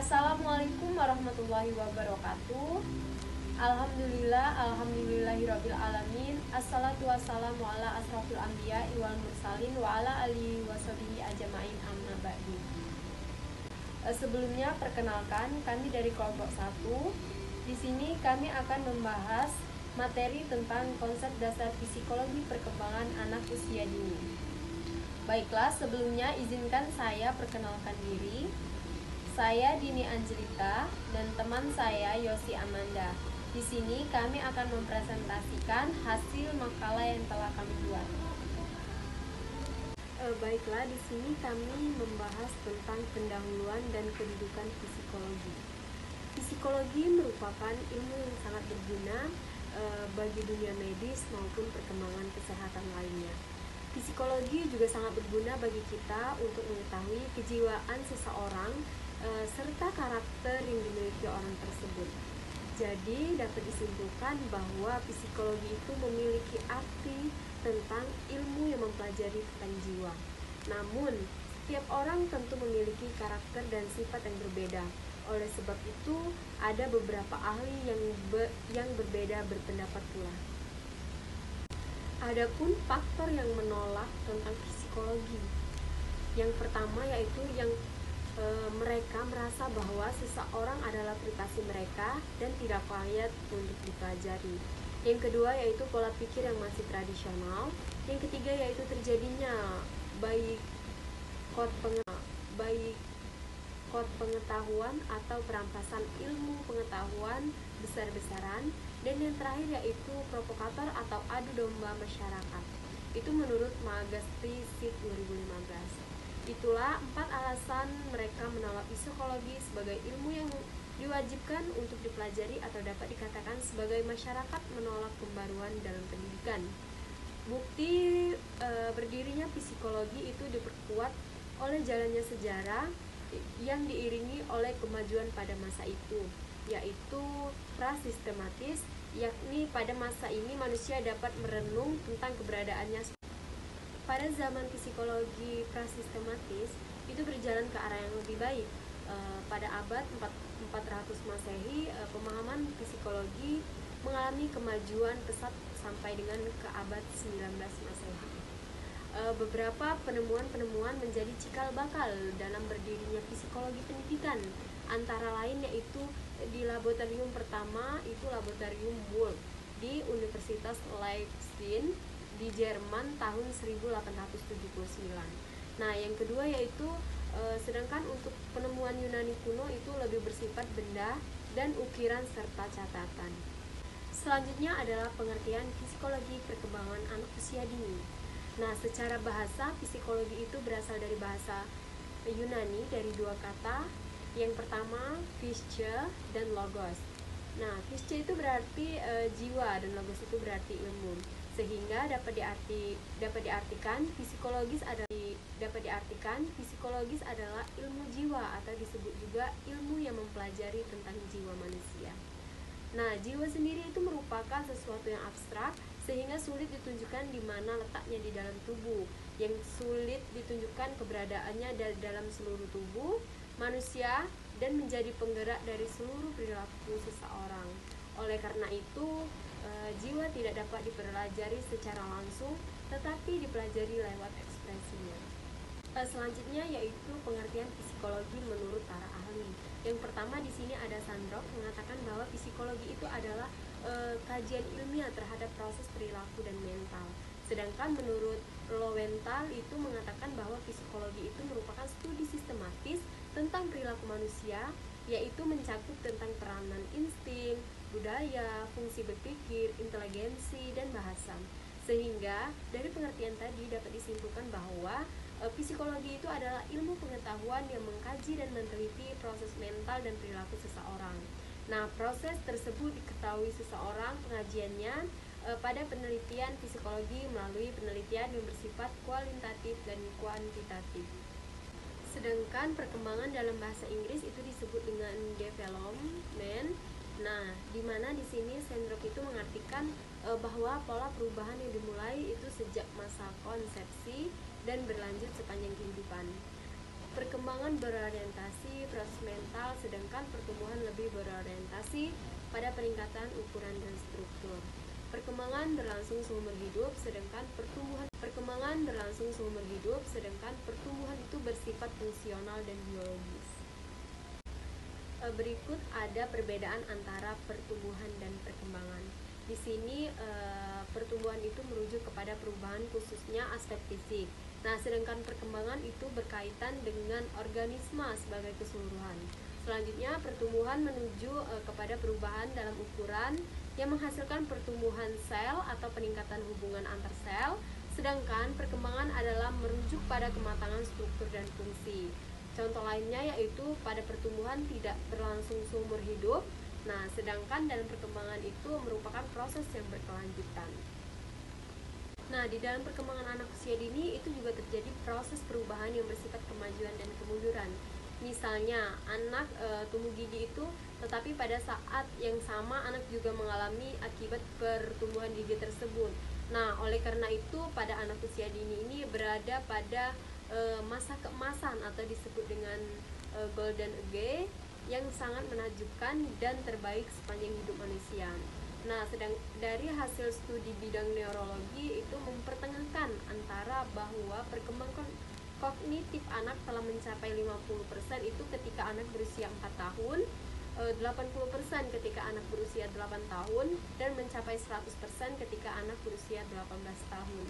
Assalamualaikum warahmatullahi wabarakatuh. Alhamdulillahirabbil alamin. Assalatu wassalamu ala asrofil anbiya wal mursalin wa ala alihi washabihi ajmain amma ba'du. Sebelumnya perkenalkan, kami dari kelompok 1. Di sini kami akan membahas materi tentang konsep dasar psikologi perkembangan anak usia dini. Baiklah, sebelumnya izinkan saya perkenalkan diri. Saya Dini Angelita dan teman saya Yosi Amanda. Di sini kami akan mempresentasikan hasil makalah yang telah kami buat. Baiklah, di sini kami membahas tentang pendahuluan dan kedudukan psikologi. Psikologi merupakan ilmu yang sangat berguna bagi dunia medis maupun perkembangan kesehatan lainnya. Psikologi juga sangat berguna bagi kita untuk mengetahui kejiwaan seseorang serta karakter yang dimiliki orang tersebut. Jadi dapat disimpulkan bahwa psikologi itu memiliki arti tentang ilmu yang mempelajari tentang jiwa. Namun, setiap orang tentu memiliki karakter dan sifat yang berbeda. Oleh sebab itu, ada beberapa ahli yang berbeda berpendapat pula. Adapun faktor yang menolak tentang psikologi. Yang pertama yaitu mereka merasa bahwa seseorang adalah privasi mereka dan tidak layak untuk dipelajari. Yang kedua yaitu pola pikir yang masih tradisional. Yang ketiga yaitu terjadinya boikot pengetahuan atau perampasan ilmu pengetahuan besar-besaran. Dan yang terakhir yaitu provokator atau adu domba masyarakat. Itu menurut Magastri SID 2015. Itulah 4 alasan mereka menolak psikologi sebagai ilmu yang diwajibkan untuk dipelajari atau dapat dikatakan sebagai masyarakat menolak pembaruan dalam pendidikan. Bukti berdirinya psikologi itu diperkuat oleh jalannya sejarah yang diiringi oleh kemajuan pada masa itu, yaitu prasistematis, yakni pada masa ini manusia dapat merenung tentang keberadaannya. Pada zaman psikologi prasistematis itu berjalan ke arah yang lebih baik. Pada abad 400 Masehi, pemahaman psikologi mengalami kemajuan pesat sampai dengan ke abad 19 Masehi. Beberapa penemuan-penemuan menjadi cikal bakal dalam berdirinya psikologi pendidikan. Antara lain yaitu di laboratorium pertama itu laboratorium Wolf di Universitas Leipzig di Jerman tahun 1879. Nah, yang kedua yaitu sedangkan untuk penemuan Yunani kuno itu lebih bersifat benda dan ukiran serta catatan. Selanjutnya adalah pengertian psikologi perkembangan anak usia dini. Nah, secara bahasa psikologi itu berasal dari bahasa Yunani dari 2 kata. Yang pertama psyche dan logos. Nah, psyche itu berarti jiwa dan logos itu berarti ilmu. Sehingga dapat diartikan psikologis adalah ilmu jiwa atau disebut juga ilmu yang mempelajari tentang jiwa manusia. Nah, jiwa sendiri itu merupakan sesuatu yang abstrak sehingga sulit ditunjukkan di mana letaknya di dalam tubuh, yang sulit ditunjukkan keberadaannya dalam seluruh tubuh manusia dan menjadi penggerak dari seluruh perilaku seseorang. Oleh karena itu, jiwa tidak dapat dipelajari secara langsung, tetapi dipelajari lewat ekspresinya. Selanjutnya yaitu pengertian psikologi menurut para ahli. Yang pertama di sini ada Sandrock mengatakan bahwa psikologi itu adalah kajian ilmiah terhadap proses perilaku dan mental. Sedangkan menurut Lowenthal itu mengatakan bahwa psikologi itu merupakan studi sistematis tentang perilaku manusia, yaitu mencakup tentang peranan insting, budaya, fungsi berpikir, inteligensi, dan bahasa. Sehingga dari pengertian tadi dapat disimpulkan bahwa psikologi itu adalah ilmu pengetahuan yang mengkaji dan meneliti proses mental dan perilaku seseorang. Nah, proses tersebut diketahui seseorang pengajiannya pada penelitian psikologi melalui penelitian yang bersifat kualitatif dan kuantitatif. Sedangkan perkembangan dalam bahasa Inggris itu disebut dengan development. Nah, di mana di sini Sandrock itu mengartikan bahwa pola perubahan yang dimulai itu sejak masa konsepsi dan berlanjut sepanjang kehidupan. Perkembangan berorientasi proses mental developmental, sedangkan pertumbuhan lebih berorientasi pada peningkatan ukuran dan struktur. Perkembangan berlangsung seumur hidup, sedangkan pertumbuhan itu bersifat fungsional dan biologis. Berikut ada perbedaan antara pertumbuhan dan perkembangan. Di sini pertumbuhan itu merujuk kepada perubahan khususnya aspek fisik. Nah, sedangkan perkembangan itu berkaitan dengan organisme sebagai keseluruhan. Selanjutnya, pertumbuhan menuju kepada perubahan dalam ukuran yang menghasilkan pertumbuhan sel atau peningkatan hubungan antar sel, sedangkan perkembangan adalah merujuk pada kematangan struktur dan fungsi. Contoh lainnya yaitu pada pertumbuhan tidak berlangsung seumur hidup. Nah, sedangkan dalam perkembangan itu merupakan proses yang berkelanjutan. Nah, di dalam perkembangan anak usia dini itu juga terjadi proses perubahan yang bersifat kemajuan dan kemunduran. Misalnya, anak tumbuh gigi itu, tetapi pada saat yang sama anak juga mengalami akibat pertumbuhan gigi tersebut. Nah, oleh karena itu pada anak usia dini ini berada pada masa keemasan atau disebut dengan golden age yang sangat menakjubkan dan terbaik sepanjang hidup manusia. Nah, sedang dari hasil studi bidang neurologi itu mempertengahkan antara bahwa perkembangan kognitif anak telah mencapai 50% itu ketika anak berusia 4 tahun, 80% ketika anak berusia 8 tahun, dan mencapai 100% ketika anak berusia 18 tahun.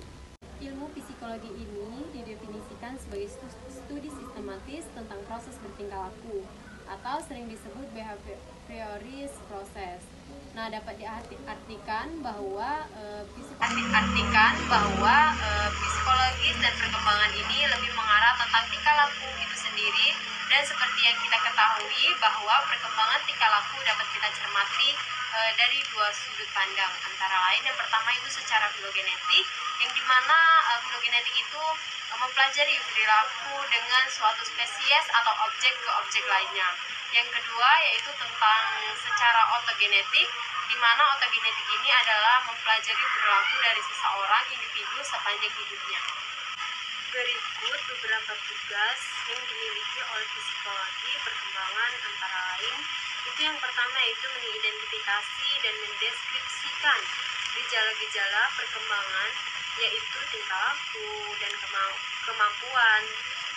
Ilmu psikologi ini didefinisikan sebagai studi sistematis tentang proses bertingkah laku atau sering disebut behavioris proses. Nah, dapat diartikan bahwa psikologis dan perkembangan ini lebih mengarah tentang tingkah laku itu sendiri, dan seperti yang kita ketahui bahwa perkembangan tingkah laku dapat kita cermati dari dua sudut pandang, antara lain yang pertama itu secara filogenetik, yang dimana filogenetik itu mempelajari perilaku dengan suatu spesies atau objek ke objek lainnya. Yang kedua yaitu tentang secara ontogenetik, di mana ontogenetik ini adalah mempelajari perilaku dari seseorang individu sepanjang hidupnya. Berikut beberapa tugas yang dimiliki oleh psikologi perkembangan, antara lain itu yang pertama yaitu mengidentifikasi dan mendeskripsikan gejala-gejala perkembangan, yaitu tingkah laku dan kemampuan,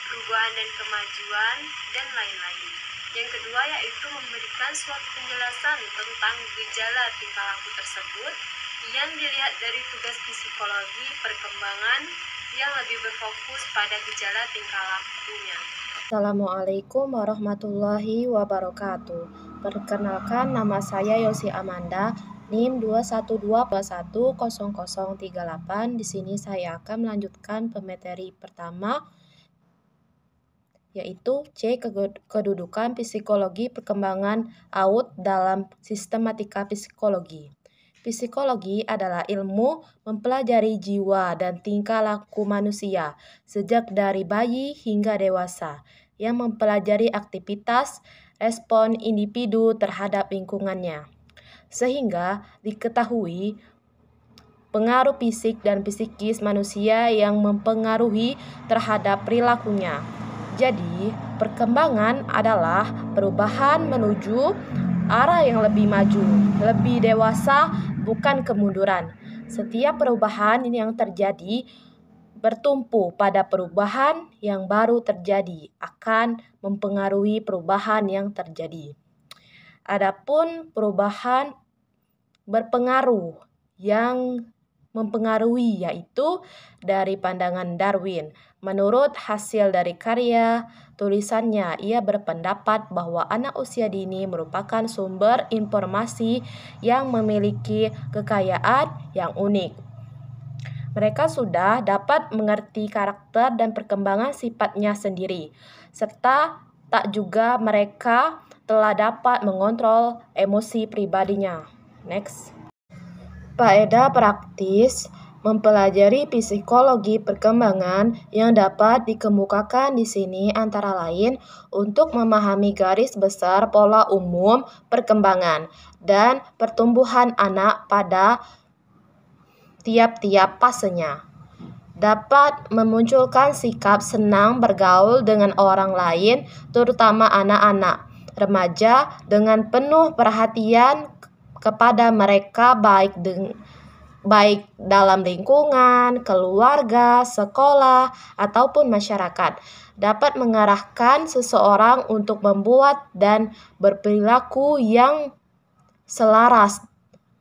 perubahan dan kemajuan, dan lain-lain. Yang kedua yaitu memberikan suatu penjelasan tentang gejala tingkah laku tersebut yang dilihat dari tugas psikologi perkembangan yang lebih berfokus pada gejala tingkah lakunya. Assalamualaikum warahmatullahi wabarakatuh. Perkenalkan, nama saya Yosi Amanda, NIM 212210038. Di sini saya akan melanjutkan pemateri pertama, yaitu C. Kedudukan psikologi perkembangan AUD dalam sistematika psikologi. Psikologi adalah ilmu mempelajari jiwa dan tingkah laku manusia sejak dari bayi hingga dewasa, yang mempelajari aktivitas respon individu terhadap lingkungannya, sehingga diketahui pengaruh fisik dan psikis manusia yang mempengaruhi terhadap perilakunya. Jadi, perkembangan adalah perubahan menuju arah yang lebih maju, lebih dewasa, bukan kemunduran. Setiap perubahan yang terjadi bertumpu pada perubahan yang baru terjadi akan mempengaruhi perubahan yang terjadi. Adapun perubahan berpengaruh yang mempengaruhi yaitu dari pandangan Darwin. Menurut hasil dari karya tulisannya, ia berpendapat bahwa anak usia dini merupakan sumber informasi yang memiliki kekayaan yang unik. Mereka sudah dapat mengerti karakter dan perkembangan sifatnya sendiri, serta tak juga mereka telah dapat mengontrol emosi pribadinya. Next. Faedah praktis mempelajari psikologi perkembangan yang dapat dikemukakan di sini antara lain untuk memahami garis besar pola umum perkembangan dan pertumbuhan anak pada tiap-tiap fasenya. Dapat memunculkan sikap senang bergaul dengan orang lain, terutama anak-anak. remaja dengan penuh perhatian kepada mereka baik dalam lingkungan, keluarga, sekolah, ataupun masyarakat, dapat mengarahkan seseorang untuk membuat dan berperilaku yang selaras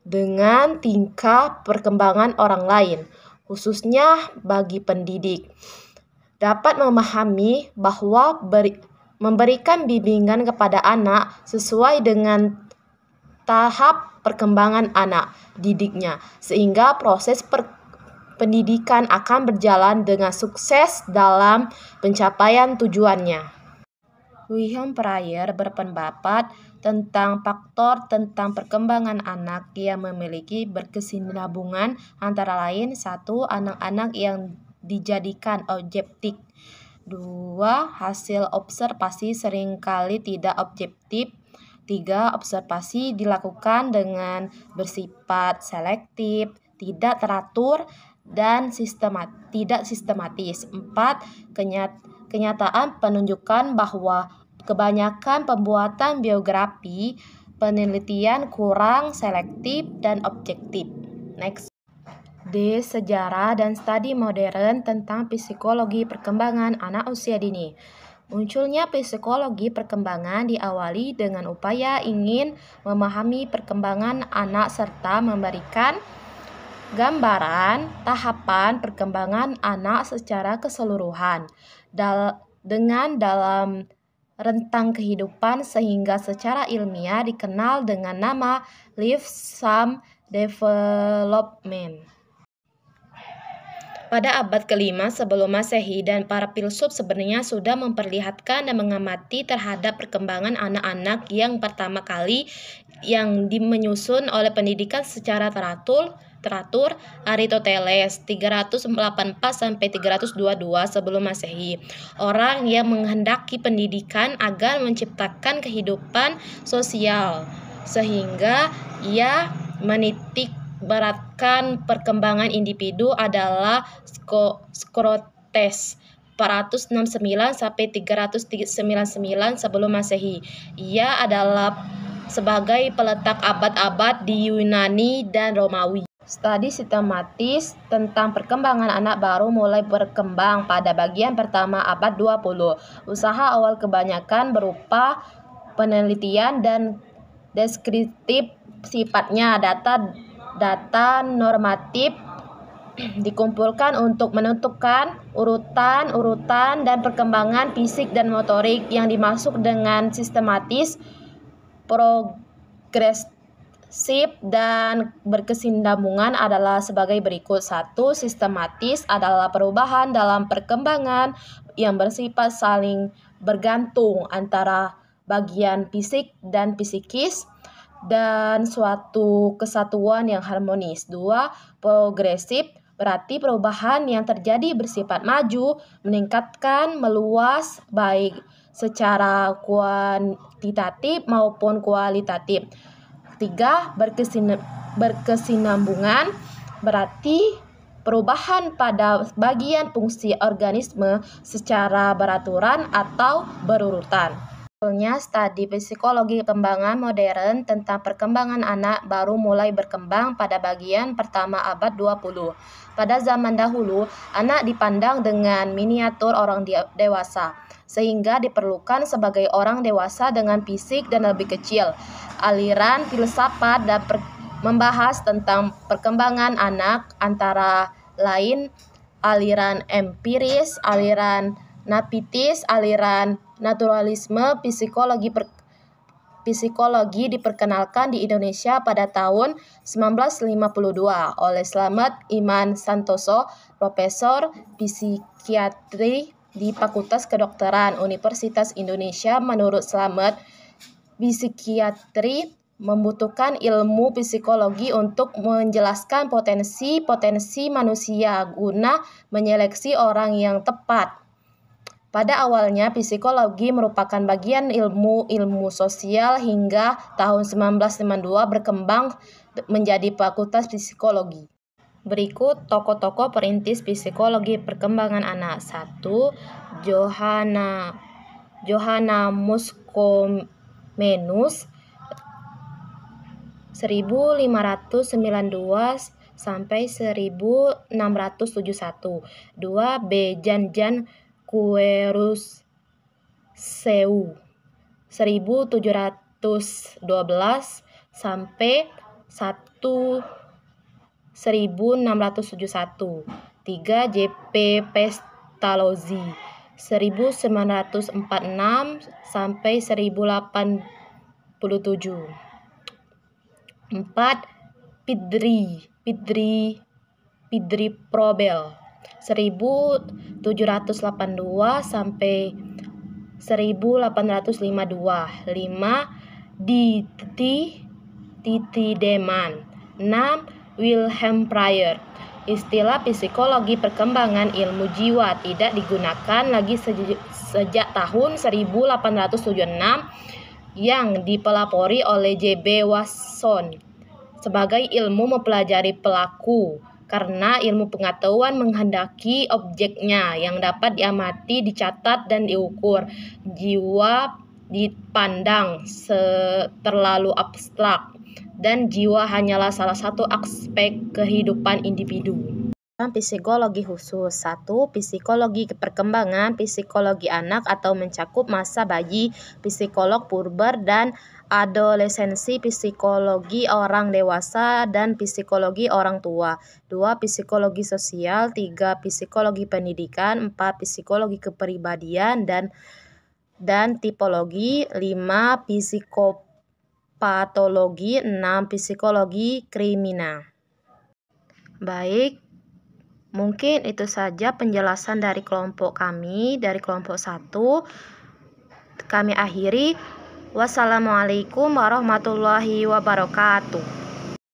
dengan tingkah perkembangan orang lain, khususnya bagi pendidik. Dapat memahami bahwa memberikan bimbingan kepada anak sesuai dengan tahap perkembangan anak didiknya, sehingga proses pendidikan akan berjalan dengan sukses dalam pencapaian tujuannya. Wilhelm Preyer berpendapat tentang faktor tentang perkembangan anak yang memiliki berkesinambungan, antara lain 1. Anak-anak yang dijadikan objektif. 2. Hasil observasi seringkali tidak objektif. 3. Observasi dilakukan dengan bersifat selektif, tidak teratur, dan tidak sistematis. 4. Kenyataan menunjukkan bahwa kebanyakan pembuatan biografi penelitian kurang selektif dan objektif. Next. D. Sejarah dan studi modern tentang psikologi perkembangan anak usia dini. Munculnya psikologi perkembangan diawali dengan upaya ingin memahami perkembangan anak serta memberikan gambaran tahapan perkembangan anak secara keseluruhan dengan dalam rentang kehidupan, sehingga secara ilmiah dikenal dengan nama lifetime development. Pada abad ke-5 sebelum Masehi, dan para filsuf sebenarnya sudah memperlihatkan dan mengamati terhadap perkembangan anak-anak yang pertama kali yang menyusun oleh pendidikan secara teratur Aristoteles 384 sampai 322 sebelum Masehi. Orang yang menghendaki pendidikan agar menciptakan kehidupan sosial, sehingga ia menitik beratkan perkembangan individu adalah Socrates 469 sampai 399 sebelum Masehi. Ia adalah sebagai peletak abad-abad di Yunani dan Romawi. Studi sistematis tentang perkembangan anak baru mulai berkembang pada bagian pertama abad 20. Usaha awal kebanyakan berupa penelitian dan deskriptif sifatnya. Data normatif dikumpulkan untuk menentukan urutan dan perkembangan fisik dan motorik. Yang dimaksud dengan sistematis, progresif, dan berkesinambungan adalah sebagai berikut. 1. Sistematis adalah perubahan dalam perkembangan yang bersifat saling bergantung antara bagian fisik dan psikis dan suatu kesatuan yang harmonis. 2. Progresif berarti perubahan yang terjadi bersifat maju, meningkatkan, meluas, baik secara kuantitatif maupun kualitatif. 3. Berkesinambungan berarti perubahan pada bagian fungsi organisme secara beraturan atau berurutan. Studi psikologi perkembangan modern tentang perkembangan anak baru mulai berkembang pada bagian pertama abad 20. Pada zaman dahulu, anak dipandang dengan miniatur orang dewasa, sehingga diperlukan sebagai orang dewasa dengan fisik dan lebih kecil. Aliran filsafat dan membahas tentang perkembangan anak antara lain aliran empiris, aliran napitis, aliran naturalisme. Psikologi diperkenalkan di Indonesia pada tahun 1952 oleh Slamet Iman Santoso, profesor psikiatri di Fakultas Kedokteran Universitas Indonesia. Menurut Slamet, psikiatri membutuhkan ilmu psikologi untuk menjelaskan potensi manusia guna menyeleksi orang yang tepat. Pada awalnya, psikologi merupakan bagian ilmu sosial hingga tahun 1952 berkembang menjadi Fakultas Psikologi. Berikut tokoh-tokoh perintis psikologi perkembangan anak. 1. Johanna Moscow minus 1592 sampai 1671. 2. Bejanjan Quercus Seu 1712 sampai 1671. 3. JP Pestalozzi 1946 sampai 1087. 4. Pidri Probel 1782 sampai 1852. 5. Titi Deman. 6. Wilhelm Preyer. Istilah psikologi perkembangan ilmu jiwa tidak digunakan lagi sejak tahun 1876 yang dipelopori oleh J.B. Watson sebagai ilmu mempelajari pelaku, karena ilmu pengetahuan menghendaki objeknya yang dapat diamati, dicatat, dan diukur. Jiwa dipandang terlalu abstrak, dan jiwa hanyalah salah satu aspek kehidupan individu. Psikologi khusus. 1. Psikologi perkembangan, psikologi anak atau mencakup masa bayi, psikolog puber dan adolescensi, psikologi orang dewasa, dan psikologi orang tua. 2. Psikologi sosial. 3. Psikologi pendidikan. 4. Psikologi kepribadian dan tipologi. 5. Psikopatologi. 6. Psikologi kriminal. Baik, mungkin itu saja penjelasan dari kelompok kami, dari kelompok 1. Kami akhiri. Wassalamualaikum warahmatullahi wabarakatuh.